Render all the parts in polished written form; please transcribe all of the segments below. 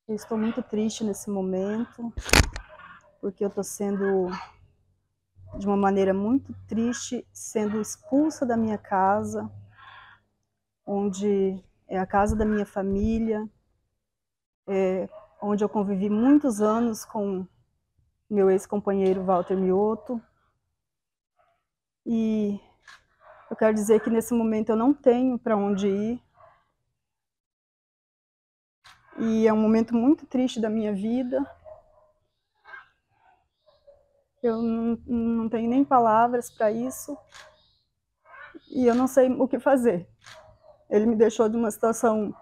Eu estou muito triste nesse momento, porque eu estou sendo, de uma maneira muito triste, sendo expulsa da minha casa, onde é a casa da minha família, onde eu convivi muitos anos com meu ex-companheiro Walter Mioto. E eu quero dizer que nesse momento eu não tenho para onde ir. E é um momento muito triste da minha vida. Eu não tenho nem palavras para isso. E eu não sei o que fazer. Ele me deixou de uma situação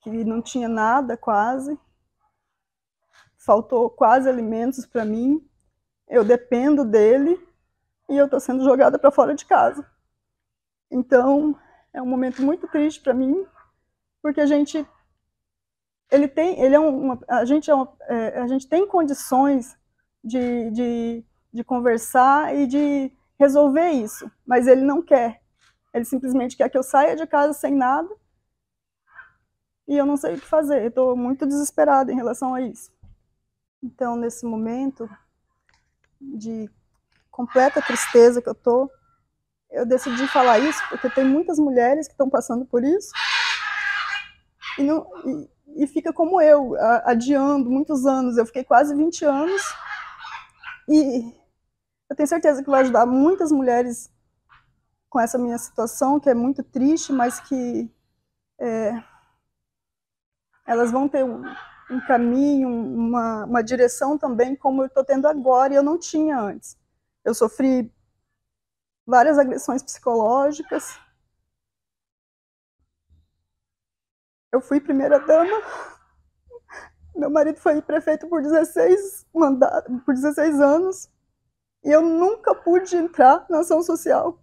que não tinha nada quase. Faltou quase alimentos para mim. Eu dependo dele e eu estou sendo jogada para fora de casa. Então, é um momento muito triste para mim, porque a gente tem condições de conversar e de resolver isso, mas ele não quer. Ele simplesmente quer que eu saia de casa sem nada e eu não sei o que fazer. Eu estou muito desesperada em relação a isso. Então, nesse momento de completa tristeza que eu decidi falar isso porque tem muitas mulheres que estão passando por isso e fica como eu, adiando muitos anos. Eu fiquei quase 20 anos e eu tenho certeza que vai ajudar muitas mulheres com essa minha situação, que é muito triste, mas que elas vão ter um caminho, uma direção também, como eu estou tendo agora e eu não tinha antes. Eu sofri várias agressões psicológicas. Eu fui primeira-dama. Meu marido foi prefeito por 16 anos. E eu nunca pude entrar na ação social.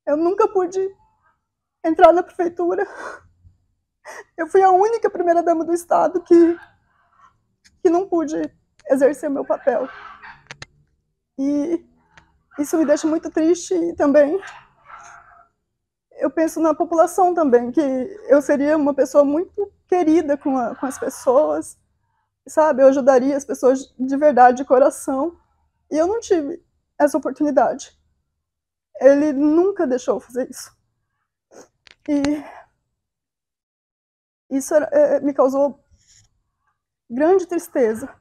Eu nunca pude entrar na prefeitura. Eu fui a única primeira-dama do estado que não pude exercer meu papel. E isso me deixa muito triste e também eu penso na população também, que eu seria uma pessoa muito querida com as pessoas, sabe? Eu ajudaria as pessoas de verdade, de coração. E eu não tive essa oportunidade. Ele nunca deixou eu fazer isso. E isso me causou grande tristeza,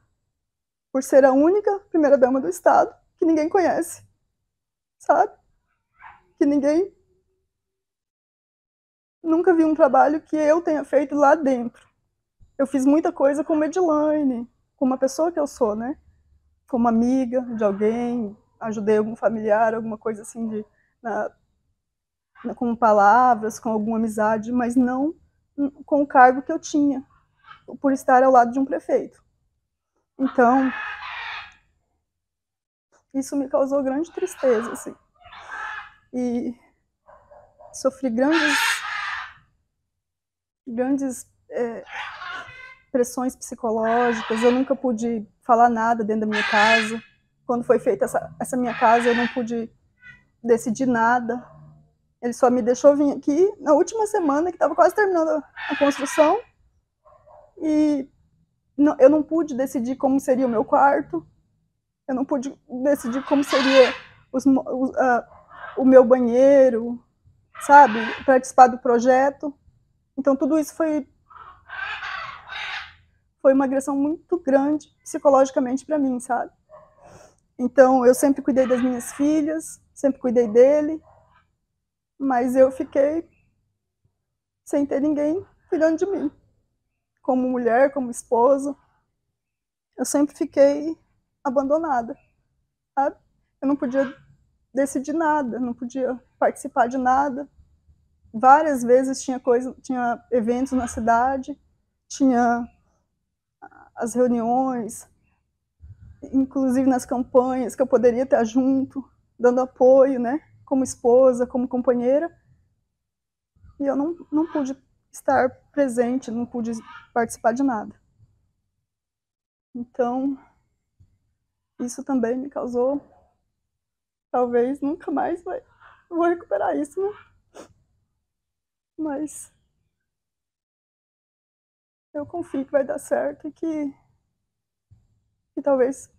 por ser a única primeira-dama do estado que ninguém conhece, sabe? Que ninguém nunca viu um trabalho que eu tenha feito lá dentro. Eu fiz muita coisa com Edilane, com uma pessoa que eu sou, né? Como amiga de alguém, ajudei algum familiar, alguma coisa assim, com palavras, com alguma amizade, mas não com o cargo que eu tinha, por estar ao lado de um prefeito. Então, isso me causou grande tristeza, assim. E sofri grandes pressões psicológicas. Eu nunca pude falar nada dentro da minha casa. Quando foi feita essa minha casa, eu não pude decidir nada. Ele só me deixou vir aqui na última semana, que estava quase terminando a construção, e eu não pude decidir como seria o meu quarto, eu não pude decidir como seria o meu banheiro, sabe? Participar do projeto. Então, tudo isso foi uma agressão muito grande psicologicamente para mim, sabe? Então, eu sempre cuidei das minhas filhas, sempre cuidei dele, mas eu fiquei sem ter ninguém cuidando de mim. Como mulher, como esposa, eu sempre fiquei abandonada, sabe? Eu não podia decidir nada, não podia participar de nada. Várias vezes tinha eventos na cidade, tinha as reuniões, inclusive nas campanhas, que eu poderia estar junto, dando apoio, né? Como esposa, como companheira. E eu não pude estar presente, não pude participar de nada. Então, isso também me causou, talvez nunca mais vou recuperar isso, né? Mas eu confio que vai dar certo e que talvez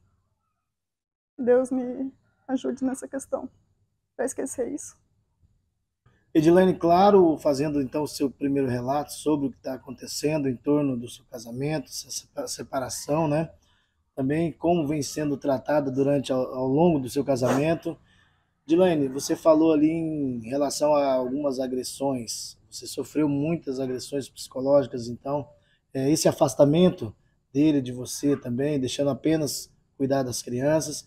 Deus me ajude nessa questão, para esquecer isso. Edilene, claro, fazendo então o seu primeiro relato sobre o que está acontecendo em torno do seu casamento, essa separação, né? Também como vem sendo tratada ao longo do seu casamento. Edilene, você falou ali em relação a algumas agressões. Você sofreu muitas agressões psicológicas, então esse afastamento dele de você também, deixando apenas cuidar das crianças,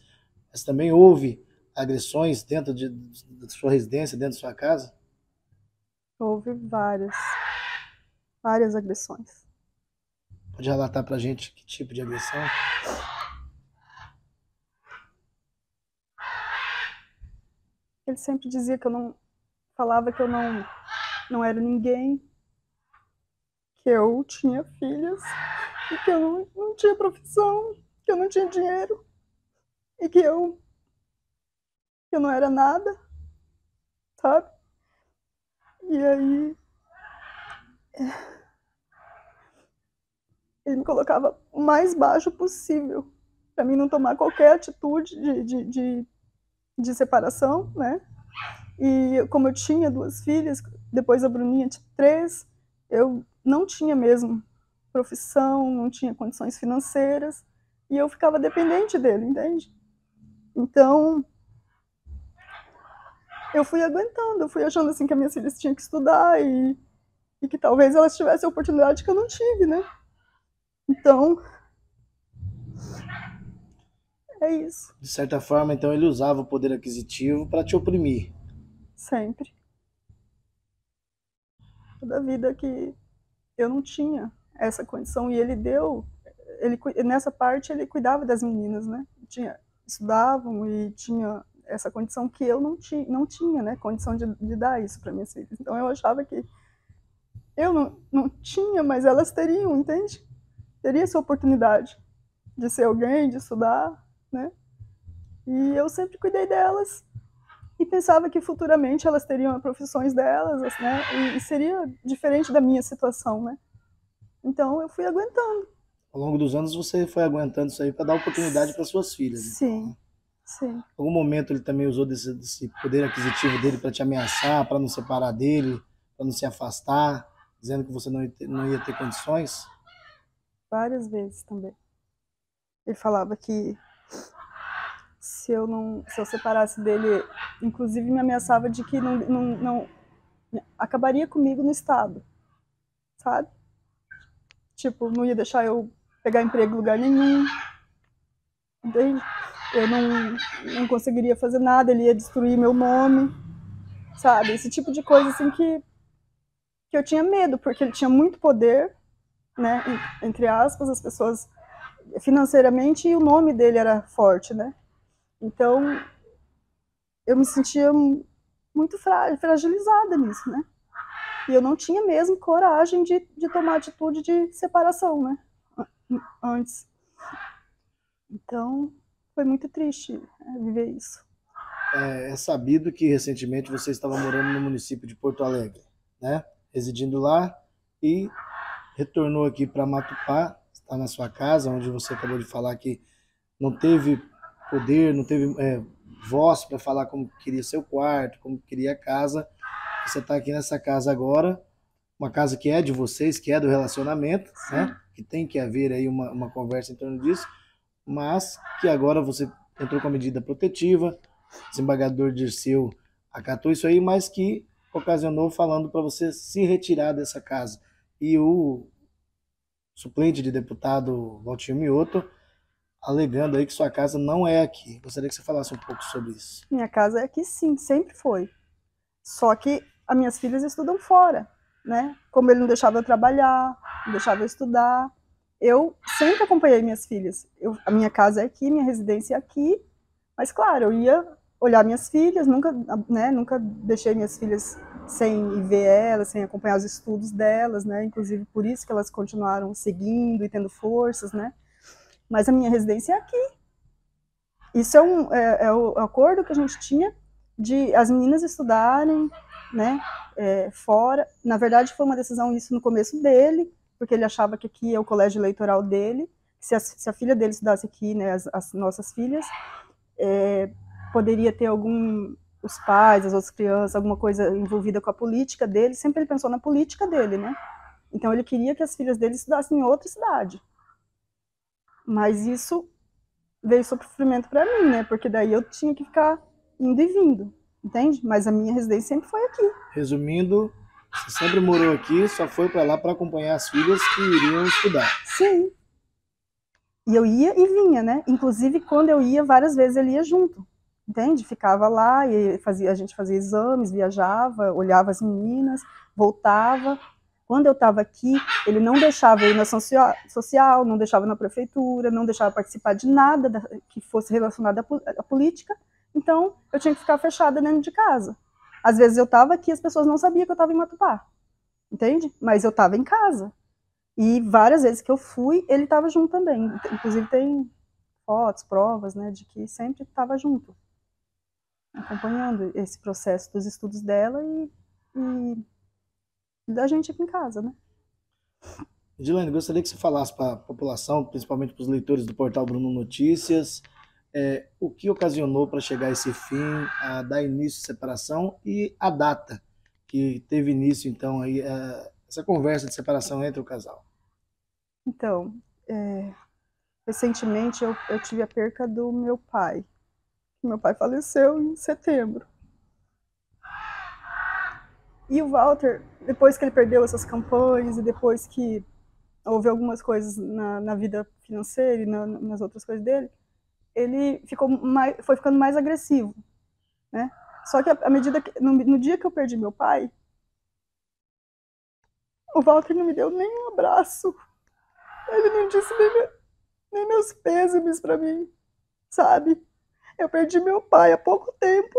mas também houve agressões da sua residência, dentro da sua casa? Houve várias agressões. Pode relatar pra gente que tipo de agressão? Ele sempre dizia que eu não, falava que eu não era ninguém, que eu tinha filhas e que eu não tinha profissão, que eu não tinha dinheiro e que eu não era nada, sabe? E aí ele me colocava o mais baixo possível para mim não tomar qualquer atitude de separação, né? E como eu tinha 2 filhas, depois a Bruninha tinha 3, eu não tinha mesmo profissão, não tinha condições financeiras, e eu ficava dependente dele, entende? Então, eu fui aguentando, eu fui achando assim que as minhas filhas tinham que estudar e que talvez elas tivessem a oportunidade que eu não tive, né? Então, é isso. De certa forma, então, ele usava o poder aquisitivo para te oprimir. Sempre. Toda a vida que eu não tinha essa condição e ele deu, ele nessa parte ele cuidava das meninas, né? Estudavam e tinha essa condição que eu não tinha, né? Condição de dar isso para minhas filhas. Então eu achava que eu não tinha, mas elas teriam, entende? Teria essa oportunidade de ser alguém, de estudar, né? E eu sempre cuidei delas e pensava que futuramente elas teriam profissões delas, né? E seria diferente da minha situação, né? Então eu fui aguentando. Ao longo dos anos, você foi aguentando isso aí para dar oportunidade para suas filhas, então, Sim, né? sim. Em algum momento ele também usou desse poder aquisitivo dele para te ameaçar, para não separar dele, para não se afastar, dizendo que você não ia ter condições? Várias vezes também. Ele falava que se eu separasse dele, inclusive me ameaçava de que não acabaria comigo no estado, sabe? Tipo, não ia deixar eu pegar emprego em lugar nenhum, entende? Eu não conseguiria fazer nada, ele ia destruir meu nome, sabe? Esse tipo de coisa assim que eu tinha medo, porque ele tinha muito poder, né? Entre aspas, as pessoas financeiramente, e o nome dele era forte, né? Então, eu me sentia muito fragilizada nisso, né? E eu não tinha mesmo coragem de tomar atitude de separação, né? Antes. Então, foi muito triste, né, viver isso. É sabido que recentemente você estava morando no município de Porto Alegre, né? Residindo lá e retornou aqui para Matupá, está na sua casa, onde você acabou de falar que não teve poder, não teve voz para falar como queria seu quarto, como queria a casa. Você está aqui nessa casa agora, uma casa que é de vocês, que é do relacionamento, né? Que tem que haver aí uma conversa em torno disso, mas que agora você entrou com a medida protetiva, o desembargador Dirceu acatou isso aí, mas que ocasionou falando para você se retirar dessa casa. E o suplente de deputado Valtinho Mioto alegando aí que sua casa não é aqui. Gostaria que você falasse um pouco sobre isso. Minha casa é aqui sim, sempre foi. Só que as minhas filhas estudam fora, né? Como ele não deixava eu trabalhar, não deixava eu estudar, eu sempre acompanhei minhas filhas. A minha casa é aqui, minha residência é aqui, mas claro, eu ia olhar minhas filhas, nunca, né, nunca deixei minhas filhas sem ver elas, sem acompanhar os estudos delas, né? Inclusive por isso que elas continuaram seguindo e tendo forças, né? Mas a minha residência é aqui. Isso é o acordo que a gente tinha de as meninas estudarem, né, fora. Na verdade, foi uma decisão isso no começo dele, porque ele achava que aqui é o colégio eleitoral dele, se a filha dele estudasse aqui, né, as nossas filhas, poderia ter os pais, as outras crianças, alguma coisa envolvida com a política dele, sempre ele pensou na política dele, né? Então ele queria que as filhas dele estudassem em outra cidade. Mas isso veio sofrimento para mim, né? Porque daí eu tinha que ficar indo e vindo, entende? Mas a minha residência sempre foi aqui. Resumindo, você sempre morou aqui, só foi para lá para acompanhar as filhas que iriam estudar. Sim. E eu ia e vinha, né? Inclusive, quando eu ia, várias vezes ele ia junto, entende? Ficava lá, e a gente fazia exames, viajava, olhava as meninas, voltava. Quando eu estava aqui, ele não deixava eu ir na ação social, não deixava na prefeitura, não deixava participar de nada que fosse relacionado à política. Então, eu tinha que ficar fechada dentro de casa. Às vezes eu estava aqui, as pessoas não sabiam que eu estava em Matupá, entende? Mas eu estava em casa. E várias vezes que eu fui, ele estava junto também. Inclusive tem fotos, provas, né, de que sempre estava junto, acompanhando esse processo dos estudos dela e da gente aqui em casa, né? Edilene, gostaria que você falasse para a população, principalmente para os leitores do portal Bruno Notícias, o que ocasionou para chegar a esse fim, a dar início à separação e a data que teve início, então, aí, essa conversa de separação entre o casal. Então, recentemente eu tive a perca do meu pai. Meu pai faleceu em setembro. E o Walter, depois que ele perdeu essas campanhas e depois que houve algumas coisas na vida financeira e nas outras coisas dele, ele foi ficando mais agressivo, né? Só que à medida que no dia que eu perdi meu pai, o Walter não me deu nem um abraço. Ele não disse nem meus pêsames para mim, sabe? Eu perdi meu pai há pouco tempo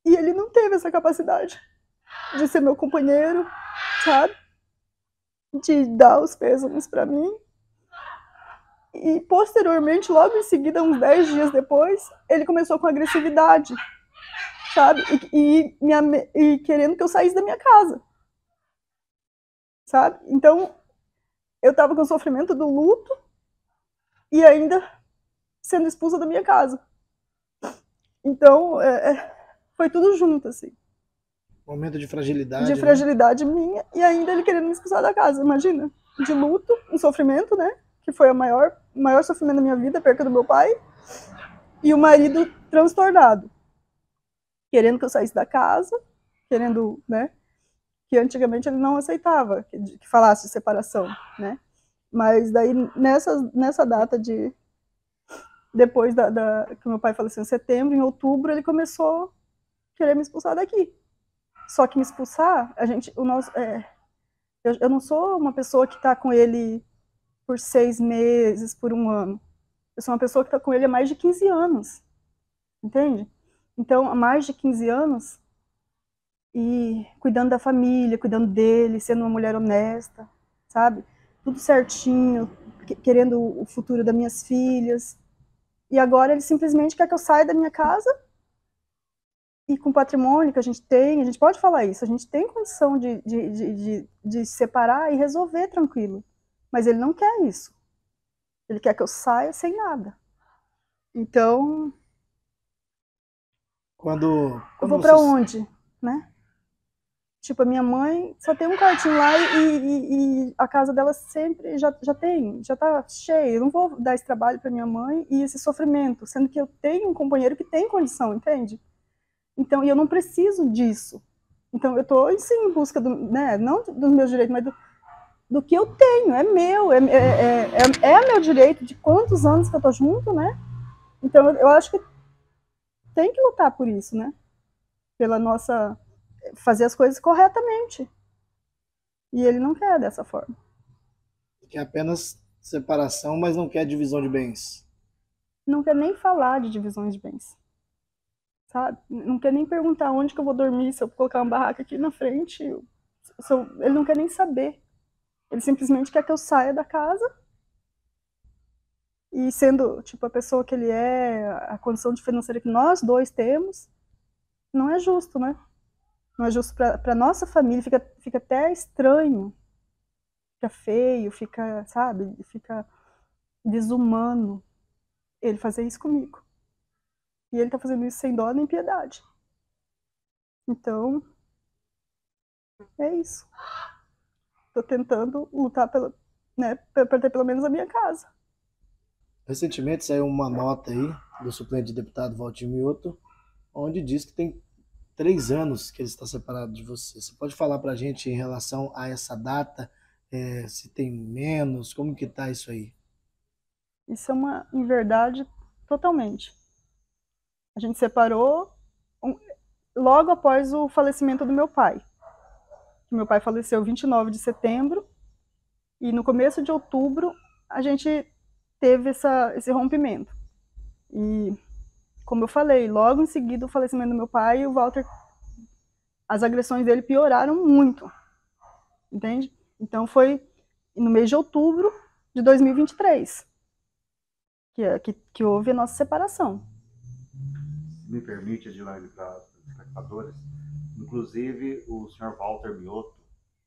e ele não teve essa capacidade de ser meu companheiro, sabe? De dar os pêsames para mim. E posteriormente, logo em seguida, uns 10 dias depois, ele começou com agressividade, sabe? E querendo que eu saísse da minha casa, sabe? Então, eu tava com o sofrimento do luto e ainda sendo expulsa da minha casa. Então, foi tudo junto, assim. Momento de fragilidade, de fragilidade, né? Minha, e ainda ele querendo me expulsar da casa, imagina. De luto, um sofrimento, né? Que foi o maior sofrimento da minha vida, a perca do meu pai. E o marido transtornado. Querendo que eu saísse da casa, querendo, né? Que antigamente ele não aceitava que falasse de separação, né? Mas daí, nessa data de... Depois que meu pai faleceu em setembro, em outubro, ele começou a querer me expulsar daqui. Só que me expulsar, eu não sou uma pessoa que está com ele por 6 meses, por um ano. Eu sou uma pessoa que está com ele há mais de 15 anos, entende? Então, há mais de 15 anos, e cuidando da família, cuidando dele, sendo uma mulher honesta, sabe? Tudo certinho, querendo o futuro das minhas filhas. E agora ele simplesmente quer que eu saia da minha casa e com o patrimônio que a gente pode falar isso, a gente tem condição de separar e resolver tranquilo. Mas ele não quer isso. Ele quer que eu saia sem nada. Então, quando eu vou para onde, né? Tipo, a minha mãe só tem um quartinho lá e a casa dela sempre já tá cheia. Eu não vou dar esse trabalho para minha mãe e esse sofrimento, sendo que eu tenho um companheiro que tem condição, entende? Então, e eu não preciso disso. Então, eu estou, sim, em busca né, não dos meus direitos, mas do que eu tenho, é meu, é meu direito de quantos anos que eu estou junto, né? Então, eu acho que tem que lutar por isso, né? Pela nossa... fazer as coisas corretamente. E ele não quer dessa forma. Quer apenas separação, mas não quer divisão de bens. Não quer nem falar de divisões de bens. Sabe? Não quer nem perguntar onde que eu vou dormir, se eu colocar uma barraca aqui na frente. Ele não quer nem saber. Ele simplesmente quer que eu saia da casa. E sendo, tipo, a pessoa que ele é, a condição de financeira que nós dois temos, não é justo, né? não é justo para nossa família, fica até estranho, fica feio, fica, sabe, fica desumano ele fazer isso comigo. E ele tá fazendo isso sem dó nem piedade. Então, é isso. Tô tentando lutar para ter pelo menos a minha casa. Recentemente saiu uma nota aí do suplente de deputado Valtir Mioto, onde diz que tem 3 anos que ele está separado de você. Você pode falar para a gente em relação a essa data, se tem menos, como que tá isso aí? Isso é uma inverdade totalmente. A gente separou logo após o falecimento do meu pai. Meu pai faleceu 29 de setembro e no começo de outubro a gente teve esse rompimento. E, como eu falei, logo em seguida o falecimento do meu pai, o Walter, as agressões dele pioraram muito, entende? Então foi no mês de outubro de 2023 que houve a nossa separação. Se me permite, Edilane, para os espectadores, inclusive o senhor Walter Mioto,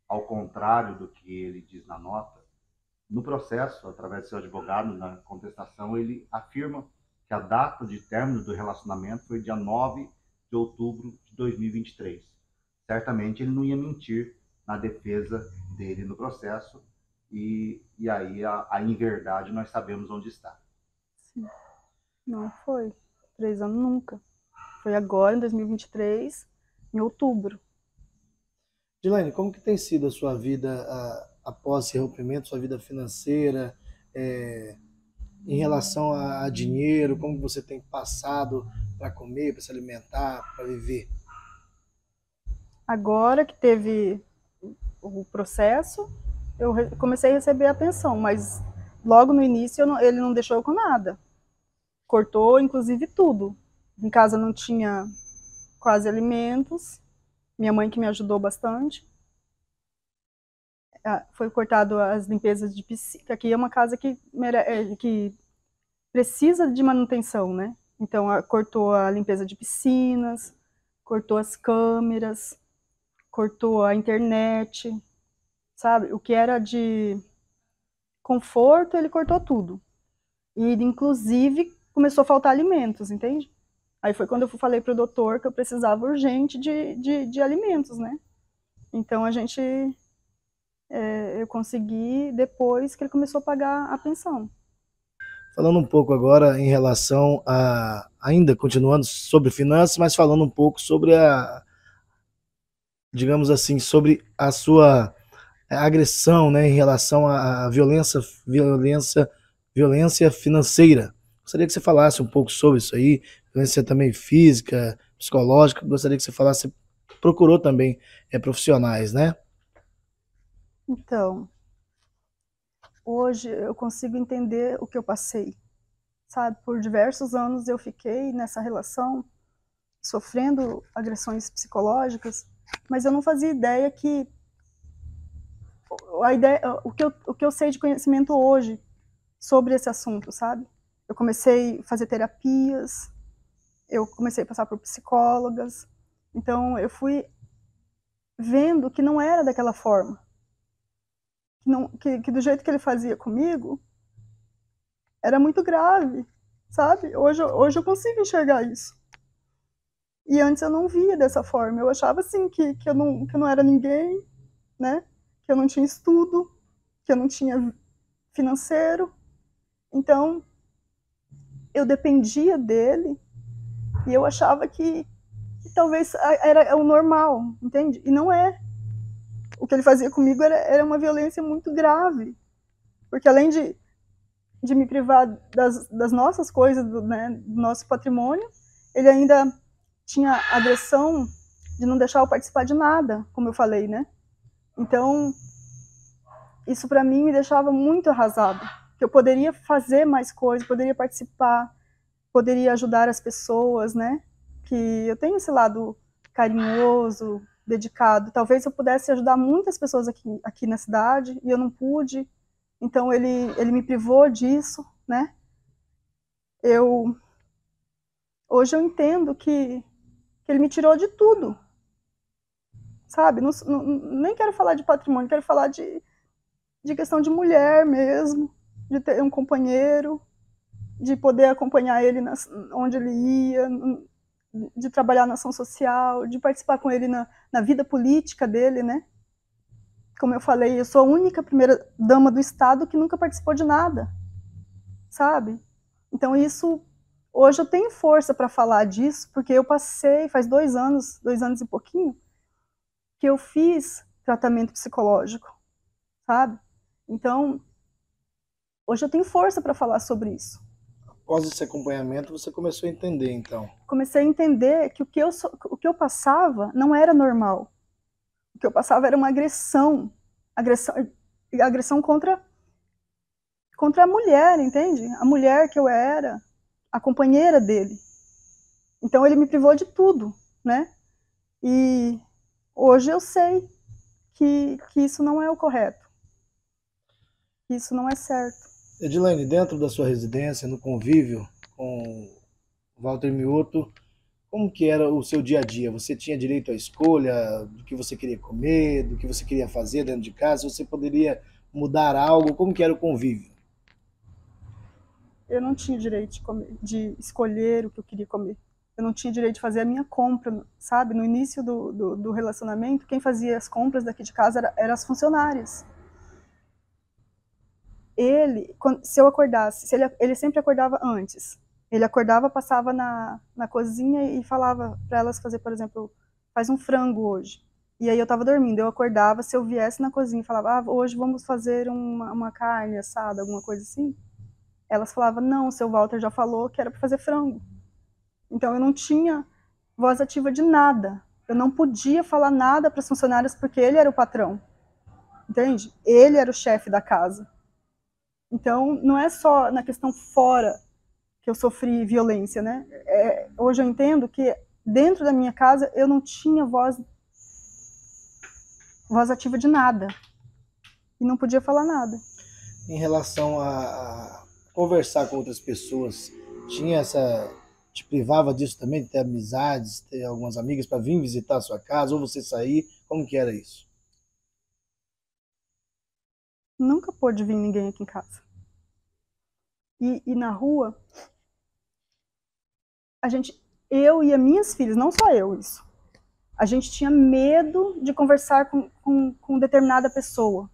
ao contrário do que ele diz na nota, no processo, através do seu advogado, na contestação, ele afirma que a data de término do relacionamento foi dia 9 de outubro de 2023. Certamente ele não ia mentir na defesa dele no processo, e aí a inverdade nós sabemos onde está. Sim. Não foi 3 anos nunca. Foi agora, em 2023, em outubro. Edilane, como que tem sido a sua vida após esse rompimento, sua vida financeira, em relação a dinheiro, como você tem passado para comer, para se alimentar, para viver? Agora que teve o processo, eu comecei a receber a pensão, mas logo no início ele não deixou eu com nada. Cortou, inclusive, tudo. Em casa não tinha quase alimentos. Minha mãe que me ajudou bastante. Foi cortado as limpezas de piscina. Aqui é uma casa que precisa de manutenção, né? Então, cortou a limpeza de piscinas, cortou as câmeras, cortou a internet, sabe? O que era de conforto, ele cortou tudo. E, inclusive, começou a faltar alimentos, entende? Aí foi quando eu falei para o doutor que eu precisava urgente de alimentos, né? Então, eu consegui depois que ele começou a pagar a pensão. Falando um pouco agora em relação ainda continuando sobre finanças, mas falando um pouco sobre digamos assim, sobre a sua agressão, né, em relação à violência financeira. Gostaria que você falasse um pouco sobre isso aí, violência também física, psicológica. Gostaria que você falasse, procurou também profissionais, né? Então, hoje eu consigo entender o que eu passei, sabe? Por diversos anos eu fiquei nessa relação, sofrendo agressões psicológicas, mas eu não fazia ideia que o que eu sei de conhecimento hoje sobre esse assunto, sabe? Eu comecei a fazer terapias, eu comecei a passar por psicólogas, então eu fui vendo que não era daquela forma, que do jeito que ele fazia comigo era muito grave, sabe? Hoje eu consigo enxergar isso. E antes eu não via dessa forma, eu achava assim que eu não era ninguém, né? Que eu não tinha estudo, que eu não tinha financeiro. Então, eu dependia dele e eu achava que talvez era o normal, entende? E não é. O que ele fazia comigo era uma violência muito grave. Porque além de me privar das nossas coisas, do nosso patrimônio, ele ainda tinha agressão de não deixar eu participar de nada, como eu falei, né? Então, isso para mim me deixava muito arrasada. Que eu poderia fazer mais coisas, poderia participar, poderia ajudar as pessoas, né? Que eu tenho esse lado carinhoso, dedicado. Talvez eu pudesse ajudar muitas pessoas aqui na cidade e eu não pude. Então ele me privou disso, né? Hoje eu entendo que ele me tirou de tudo. sabe? Nem quero falar de patrimônio, quero falar de questão de mulher mesmo, de ter um companheiro, de poder acompanhar ele onde ele ia, de trabalhar na ação social, de participar com ele na vida política dele, né? Como eu falei, eu sou a única primeira dama do Estado que nunca participou de nada, sabe? Então isso, hoje eu tenho força para falar disso, porque eu passei, faz 2 anos e pouquinho, que eu fiz tratamento psicológico, sabe? Então, hoje eu tenho força para falar sobre isso. Após esse acompanhamento, você começou a entender, então? Comecei a entender que o que eu passava não era normal. O que eu passava era uma agressão contra a mulher, entende? A mulher que eu era, a companheira dele. Então ele me privou de tudo, né? E hoje eu sei que isso não é o correto, que isso não é certo. Edilene, dentro da sua residência, no convívio com Walter Mioto, como que era o seu dia a dia? Você tinha direito à escolha do que você queria comer, do que você queria fazer dentro de casa? Você poderia mudar algo? Como que era o convívio? Eu não tinha direito de escolher o que eu queria comer. Eu não tinha direito de fazer a minha compra, sabe? No início do relacionamento, quem fazia as compras daqui de casa eram as funcionárias. Se eu acordasse, ele sempre acordava antes. Ele acordava, passava na cozinha e falava para elas fazer, por exemplo, faz um frango hoje. E aí eu estava dormindo, eu acordava, se eu viesse na cozinha e falava, hoje vamos fazer uma carne assada, alguma coisa assim, elas falavam, não, o seu Walter já falou que era para fazer frango. Então eu não tinha voz ativa de nada. Eu não podia falar nada para as funcionárias porque ele era o patrão. Entende? Ele era o chefe da casa. Então não é só na questão fora que eu sofri violência, né? Hoje eu entendo que dentro da minha casa eu não tinha voz ativa de nada. E não podia falar nada. Em relação a conversar com outras pessoas, te privava disso também, de ter amizades, ter algumas amigas para vir visitar a sua casa, ou você sair? Como que era isso? Nunca pôde vir ninguém aqui em casa. E na rua, eu e as minhas filhas, não só eu isso, a gente tinha medo de conversar com determinada pessoa,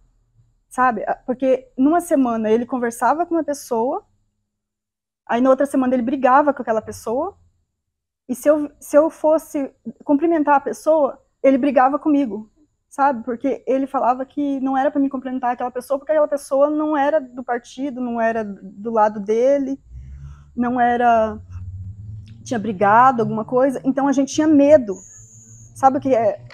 sabe? Porque numa semana ele conversava com uma pessoa, aí na outra semana ele brigava com aquela pessoa, e se eu fosse cumprimentar a pessoa, ele brigava comigo, sabe? Porque ele falava que não era para me cumprimentar aquela pessoa, porque aquela pessoa não era do partido, não era do lado dele, não era... tinha brigado, alguma coisa, então a gente tinha medo. Sabe o que é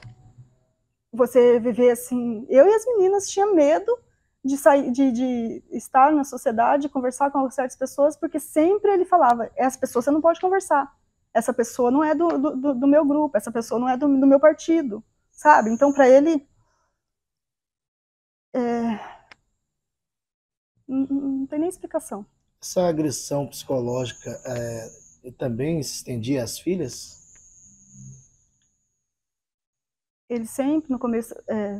você viver assim? Eu e as meninas tinham medo de sair, de estar na sociedade, conversar com certas pessoas, porque sempre ele falava, essa pessoa você não pode conversar, essa pessoa não é do meu grupo, essa pessoa não é do meu partido, sabe? Então para ele não tem nem explicação. Essa agressão psicológica também se estendia às filhas? Ele sempre, no começo,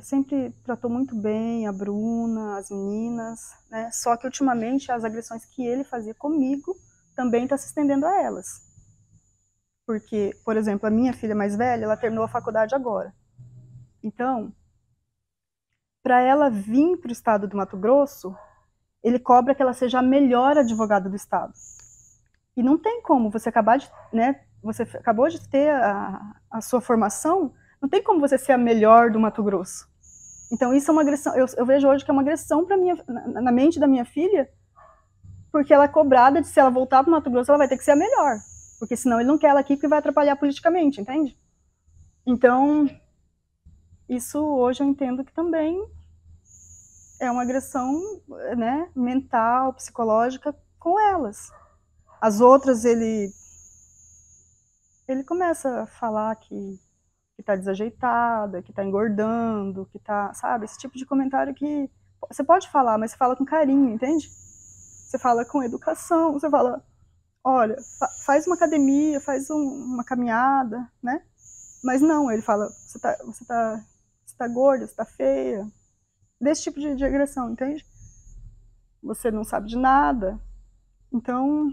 sempre tratou muito bem a Bruna, as meninas, né? Só que ultimamente as agressões que ele fazia comigo também está se estendendo a elas. Porque, por exemplo, a minha filha mais velha, ela terminou a faculdade agora. Então, para ela vir para o estado do Mato Grosso, ele cobra que ela seja a melhor advogada do estado. E não tem como você acabar de, né? Você acabou de ter a sua formação. Não tem como você ser a melhor do Mato Grosso. Então isso é uma agressão, eu vejo hoje que é uma agressão na mente da minha filha, porque ela é cobrada de se ela voltar para o Mato Grosso, ela vai ter que ser a melhor. Porque senão ele não quer ela aqui porque vai atrapalhar politicamente, entende? Então, isso hoje eu entendo que também é uma agressão, né, mental, psicológica com elas. As outras, ele começa a falar que tá desajeitada, que tá engordando, que tá, sabe? Esse tipo de comentário que você pode falar, mas você fala com carinho, entende? Você fala com educação, você fala, olha, faz uma academia, faz uma caminhada, né? Mas não, ele fala, você tá tá gorda, você tá feia. Desse tipo de agressão, entende? Você não sabe de nada. Então,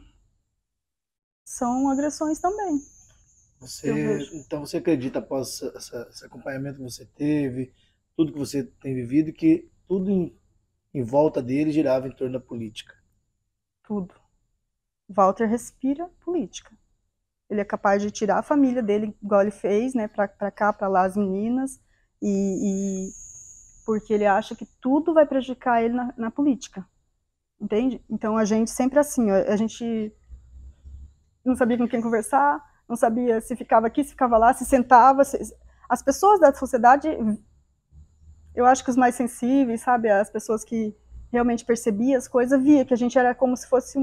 são agressões também. Então você acredita, após esse acompanhamento que você teve, tudo que você tem vivido, que tudo em volta dele girava em torno da política? Tudo. Walter respira política. Ele é capaz de tirar a família dele, igual ele fez, né, pra cá, pra lá, as meninas, porque ele acha que tudo vai prejudicar ele na política. Entende? Então a gente sempre assim, a gente não sabia com quem conversar, não sabia se ficava aqui, se ficava lá, se sentava. As pessoas da sociedade, eu acho que os mais sensíveis, sabe, as pessoas que realmente percebiam as coisas, via que a gente era como se fosse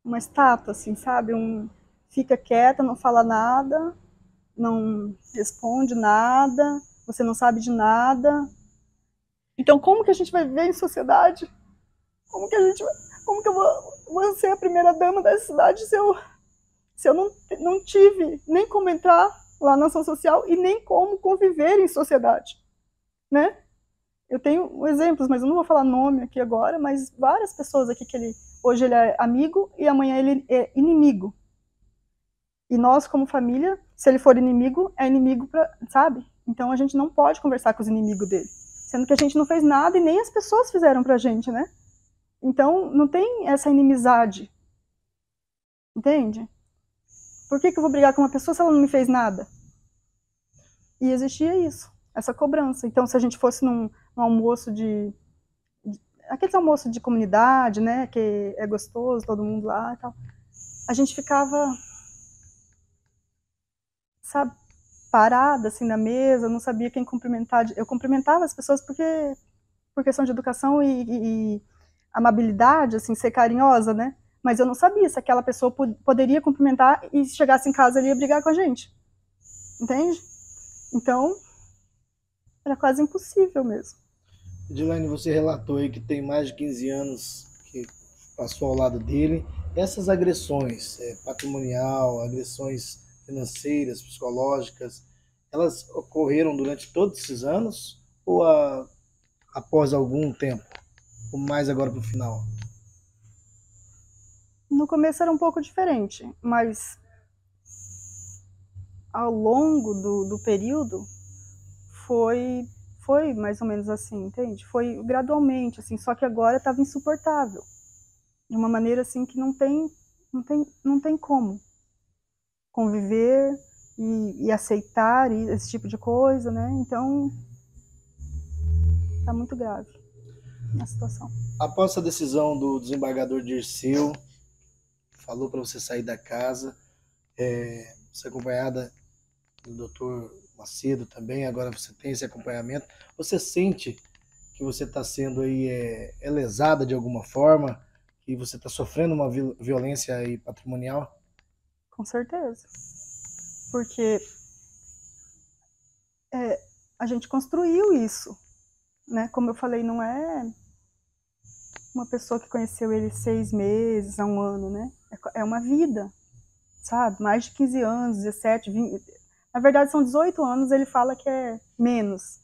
uma estátua, assim, sabe? Fica quieta, não fala nada, não responde nada, você não sabe de nada. Então como que a gente vai viver em sociedade? Como que eu vou ser a primeira dama da cidade se eu não tive nem como entrar lá na ação social e nem como conviver em sociedade, né? Eu tenho exemplos, mas eu não vou falar nome aqui agora, mas várias pessoas aqui que hoje ele é amigo e amanhã ele é inimigo. E nós, como família, se ele for inimigo, é inimigo, sabe? Então a gente não pode conversar com os inimigos dele. Sendo que a gente não fez nada e nem as pessoas fizeram pra gente, né? Então não tem essa inimizade. Entende? Por que eu vou brigar com uma pessoa se ela não me fez nada? E existia isso, essa cobrança. Então se a gente fosse num almoço aqueles almoços de comunidade, né? Que é gostoso, todo mundo lá e tal. A gente ficava, sabe, parada assim na mesa, não sabia quem cumprimentar. Eu cumprimentava as pessoas por questão de educação e amabilidade, assim, ser carinhosa, né? Mas eu não sabia se aquela pessoa poderia cumprimentar e se chegasse em casa ele ia brigar com a gente. Entende? Então, era quase impossível mesmo. Edilene, você relatou aí que tem mais de 15 anos que passou ao lado dele. Essas agressões patrimonial, agressões financeiras, psicológicas, elas ocorreram durante todos esses anos ou após algum tempo? Ou mais agora para o final? No começo era um pouco diferente, mas ao longo do período foi mais ou menos assim, entende? Foi gradualmente, assim, só que agora estava insuportável. De uma maneira assim que não tem como conviver e aceitar esse tipo de coisa, né? Então, está muito grave a situação. Após essa decisão do desembargador Dirceu, falou para você sair da casa, você acompanhada do doutor Macedo também, agora você tem esse acompanhamento, você sente que você está sendo aí lesada de alguma forma, que você está sofrendo uma violência aí patrimonial? Com certeza. Porque a gente construiu isso, né? Como eu falei, não é uma pessoa que conheceu ele 6 meses, a 1 ano, né? É uma vida, sabe? Mais de 15 anos, 17, 20. Na verdade, são 18 anos, ele fala que é menos.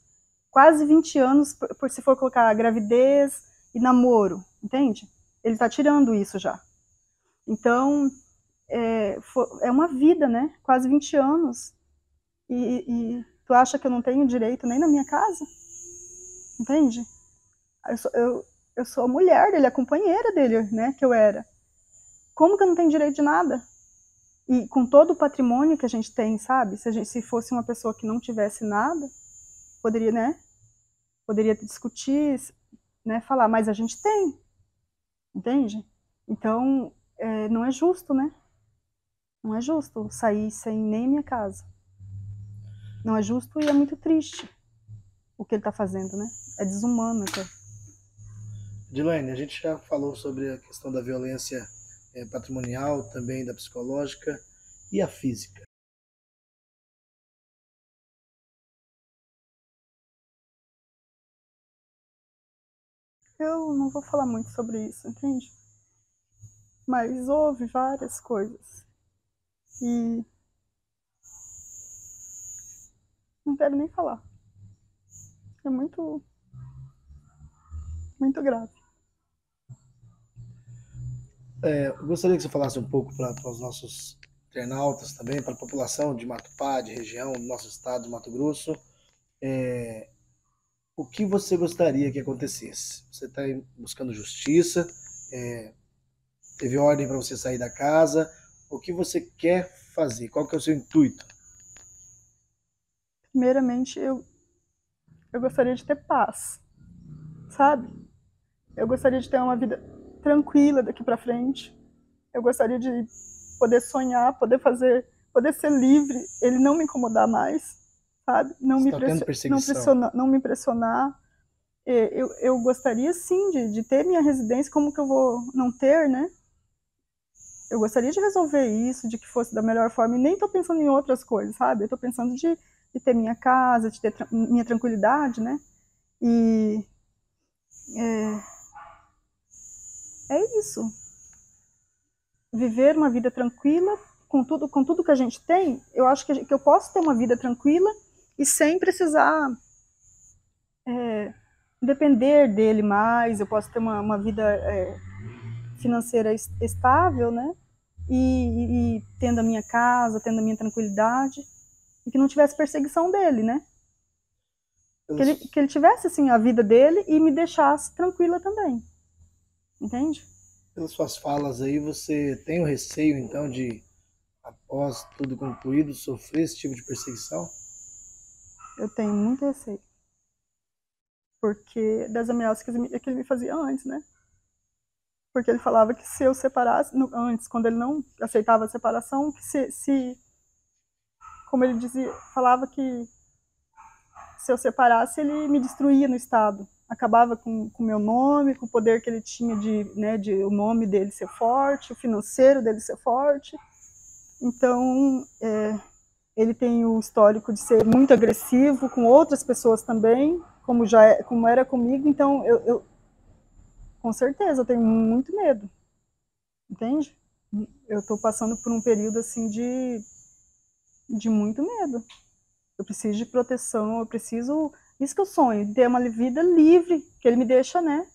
Quase 20 anos, por se for colocar gravidez e namoro, entende? Ele está tirando isso já. Então, é uma vida, né? Quase 20 anos. E tu acha que eu não tenho direito nem na minha casa? Entende? Eu sou a mulher dele, a companheira dele, né? Que eu era. Como que eu não tenho direito de nada? E com todo o patrimônio que a gente tem, sabe? Se fosse uma pessoa que não tivesse nada, poderia, né? Poderia discutir, né? Falar, mas a gente tem, entende? Então, não é justo, né? Não é justo sair sem nem minha casa. Não é justo e é muito triste o que ele está fazendo, né? É desumano até. Edilene, a gente já falou sobre a questão da violência patrimonial, também da psicológica e a física. Eu não vou falar muito sobre isso, entende? Mas houve várias coisas. E não quero nem falar. É muito, muito grave. Eu gostaria que você falasse um pouco para os nossos internautas também, para a população de Matupá, de região, do nosso estado, do Mato Grosso, o que você gostaria que acontecesse? Você está buscando justiça, teve ordem para você sair da casa, o que você quer fazer? Qual que é o seu intuito? Primeiramente, eu gostaria de ter paz, sabe? Eu gostaria de ter uma vida tranquila daqui para frente. Eu gostaria de poder sonhar, poder ser livre, ele não me incomodar mais, sabe? Não me pressionar. Eu gostaria sim de ter minha residência, como que eu vou não ter, né? Eu gostaria de resolver isso, de que fosse da melhor forma, e nem estou pensando em outras coisas, sabe? Eu estou pensando de ter minha casa, de ter minha tranquilidade, né? E é isso. Viver uma vida tranquila, com tudo que a gente tem. Eu acho que eu posso ter uma vida tranquila e sem precisar depender dele mais. Eu posso ter uma vida financeira estável, né? E tendo a minha casa, tendo a minha tranquilidade, e que não tivesse perseguição dele, né? Que ele tivesse, assim, a vida dele e me deixasse tranquila também. Entende? Pelas suas falas aí, você tem o receio, então, de, após tudo concluído, sofrer esse tipo de perseguição? Eu tenho muito receio. Porque das ameaças que ele me fazia antes, né? Porque ele falava que se eu separasse, antes, quando ele não aceitava a separação, que como ele dizia, falava que se eu separasse, ele me destruía no Estado. Acabava com o meu nome, com o poder que ele tinha de o nome dele ser forte, o financeiro dele ser forte. Então, ele tem o histórico de ser muito agressivo com outras pessoas também, como era comigo. Então, eu com certeza, eu tenho muito medo, entende? Eu estou passando por um período assim de muito medo. Eu preciso de proteção, eu preciso, isso que eu sonho, ter uma vida livre, que ele me deixa, né,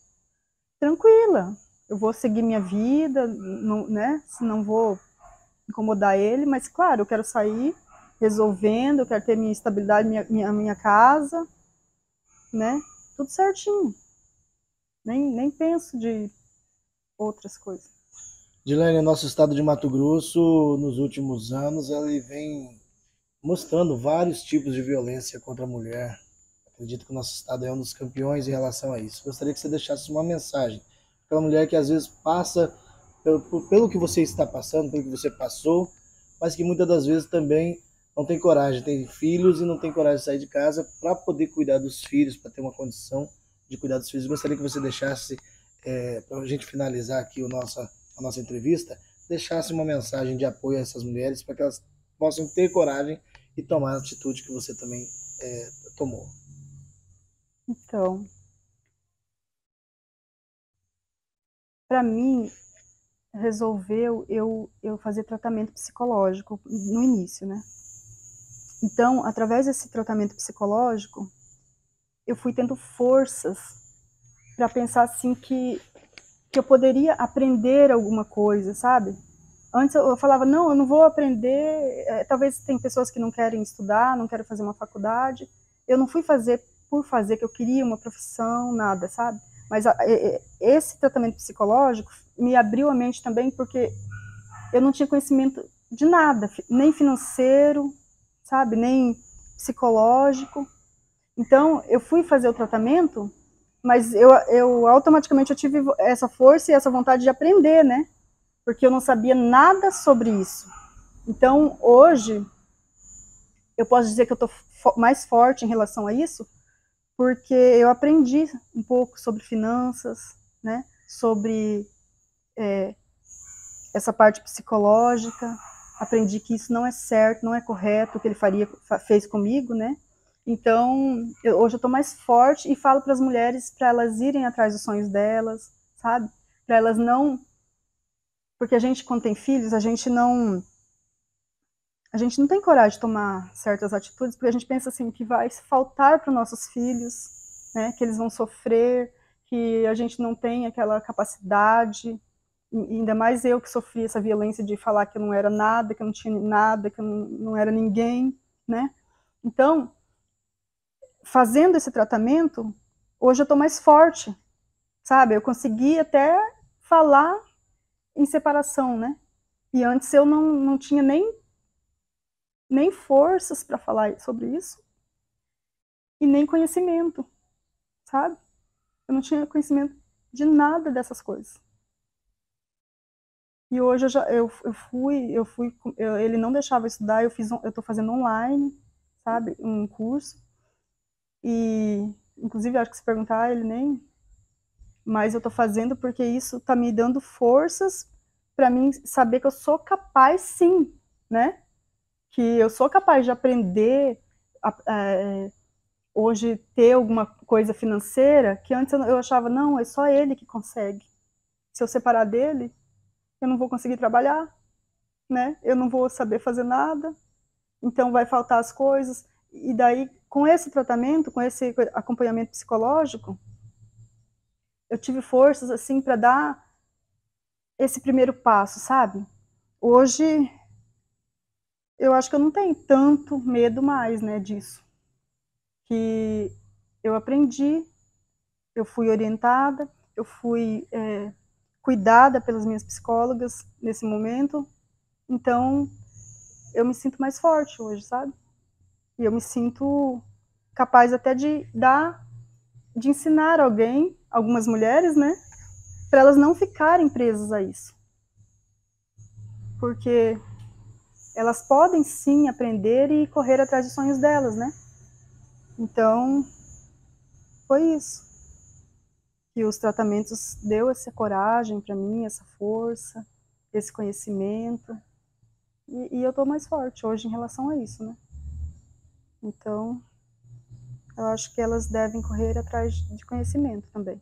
tranquila. Eu vou seguir minha vida, não, né, não vou incomodar ele, mas claro, eu quero sair resolvendo, eu quero ter minha estabilidade, minha casa, né, tudo certinho. Nem penso de outras coisas. Dilane, nosso estado de Mato Grosso, nos últimos anos, ele vem mostrando vários tipos de violência contra a mulher. Acredito que o nosso estado é um dos campeões em relação a isso. Gostaria que você deixasse uma mensagem para aquela mulher que às vezes passa pelo que você está passando, pelo que você passou, mas que muitas das vezes também não tem coragem, tem filhos e não tem coragem de sair de casa para poder cuidar dos filhos, para ter uma condição de cuidar dos filhos. Gostaria que você deixasse, para a gente finalizar aqui a nossa entrevista, deixasse uma mensagem de apoio a essas mulheres para que elas possam ter coragem e tomar a atitude que você também tomou. Então, para mim, resolveu eu fazer tratamento psicológico no início, né? Então, através desse tratamento psicológico, eu fui tendo forças para pensar assim que eu poderia aprender alguma coisa, sabe? Antes eu falava, não, eu não vou aprender, talvez tem pessoas que não querem estudar, não querem fazer uma faculdade. Eu não fui fazer por fazer, que eu queria uma profissão, nada, sabe? Mas esse tratamento psicológico me abriu a mente também, porque eu não tinha conhecimento de nada, nem financeiro, sabe? Nem psicológico. Então, eu fui fazer o tratamento, mas eu automaticamente eu tive essa força e essa vontade de aprender, né? Porque eu não sabia nada sobre isso. Então, hoje, eu posso dizer que eu estou mais forte em relação a isso, porque eu aprendi um pouco sobre finanças, né? Sobre essa parte psicológica, aprendi que isso não é certo, não é correto, o que ele fez comigo, né? Então, hoje eu estou mais forte e falo para as mulheres para elas irem atrás dos sonhos delas, sabe? Para elas não... Porque a gente, quando tem filhos, a gente não a gente não tem coragem de tomar certas atitudes, porque a gente pensa assim, que vai faltar para os nossos filhos, né, que eles vão sofrer, que a gente não tem aquela capacidade, e ainda mais eu que sofri essa violência de falar que eu não era nada, que eu não tinha nada, que eu não era ninguém, né? Então, fazendo esse tratamento, hoje eu estou mais forte, sabe? Eu consegui até falar em separação, né? E antes eu não tinha nem forças para falar sobre isso e nem conhecimento, sabe? Eu não tinha conhecimento de nada dessas coisas. E hoje ele não deixava eu estudar, eu estou fazendo online, sabe? Um curso. E, inclusive, acho que se perguntar, ele nem... Mas eu estou fazendo porque isso está me dando forças para mim saber que eu sou capaz, sim, né? Que eu sou capaz de aprender, hoje ter alguma coisa financeira, que antes eu achava, não, é só ele que consegue. Se eu separar dele, eu não vou conseguir trabalhar, né? Eu não vou saber fazer nada, então vai faltar as coisas. E daí, com esse tratamento, com esse acompanhamento psicológico, eu tive forças, assim, para dar esse primeiro passo, sabe? Hoje, eu acho que eu não tenho tanto medo mais, né, disso. Que eu aprendi, eu fui orientada, eu fui cuidada pelas minhas psicólogas nesse momento, então eu me sinto mais forte hoje, sabe? E eu me sinto capaz até de ensinar alguém, algumas mulheres, né, para elas não ficarem presas a isso. Porque elas podem sim aprender e correr atrás dos sonhos delas, né? Então, foi isso. E os tratamentos deu essa coragem para mim, essa força, esse conhecimento. E eu estou mais forte hoje em relação a isso, né? Então, eu acho que elas devem correr atrás de conhecimento também.